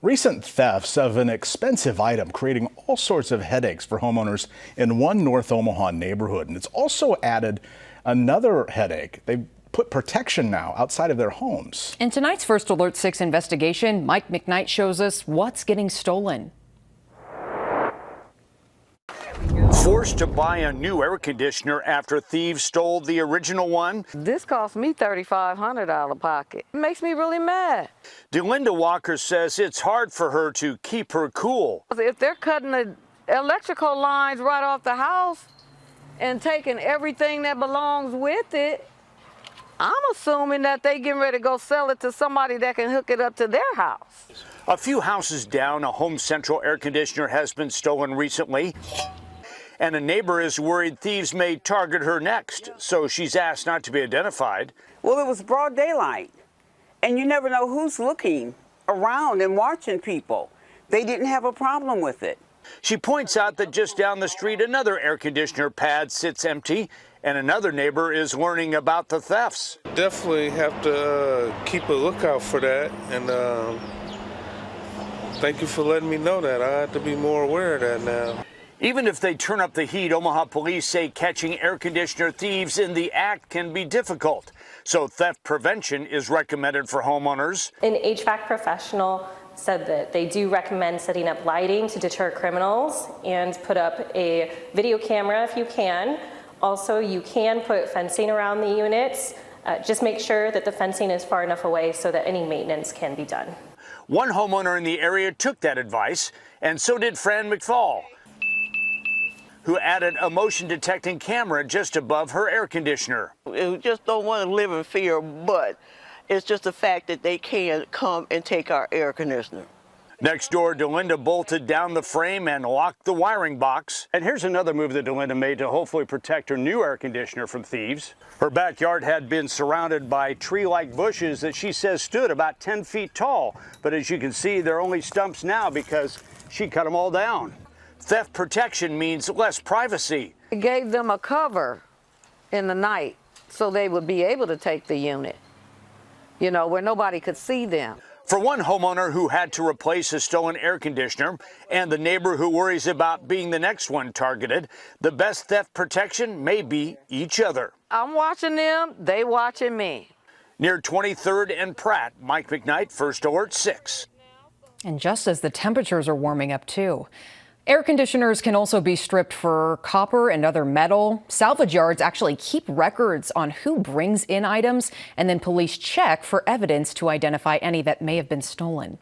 Recent thefts of an expensive item creating all sorts of headaches for homeowners in one North Omaha neighborhood. And it's also added another headache. They've put protection now outside of their homes. In tonight's First Alert 6 investigation, Mike McKnight shows us what's getting stolen. Forced to buy a new air conditioner after thieves stole the original one. This cost me $3,500 out of pocket. It makes me really mad. DeLinda Walker says it's hard for her to keep her cool. If they're cutting the electrical lines right off the house and taking everything that belongs with it, I'm assuming that they getting ready to go sell it to somebody that can hook it up to their house. A few houses down, a Home Central air conditioner has been stolen recently. And a neighbor is worried thieves may target her next, so she's asked not to be identified. Well, it was broad daylight, and you never know who's looking around and watching people. They didn't have a problem with it. She points out that just down the street, another air conditioner pad sits empty, and another neighbor is learning about the thefts. Definitely have to keep a lookout for that, and thank you for letting me know that. I have to be more aware of that now. Even if they turn up the heat, Omaha police say catching air conditioner thieves in the act can be difficult. So theft prevention is recommended for homeowners. An HVAC professional said that they do recommend setting up lighting to deter criminals and put up a video camera if you can. Also, you can put fencing around the units. Just make sure that the fencing is far enough away so that any maintenance can be done. One homeowner in the area took that advice, and so did Fran McFall, who added a motion detecting camera just above her air conditioner. We just don't want to live in fear, but it's just the fact that they can come and take our air conditioner. Next door, DeLinda bolted down the frame and locked the wiring box. And here's another move that DeLinda made to hopefully protect her new air conditioner from thieves. Her backyard had been surrounded by tree-like bushes that she says stood about 10 feet tall. But as you can see, they're only stumps now because she cut them all down. Theft protection means less privacy. It gave them a cover in the night so they would be able to take the unit, you know, where nobody could see them. For one homeowner who had to replace a stolen air conditioner and the neighbor who worries about being the next one targeted, the best theft protection may be each other. I'm watching them, they watching me. Near 23rd and Pratt, Mike McKnight, First Alert 6. And just as the temperatures are warming up too. Air conditioners can also be stripped for copper and other metal. Salvage yards actually keep records on who brings in items, and then police check for evidence to identify any that may have been stolen.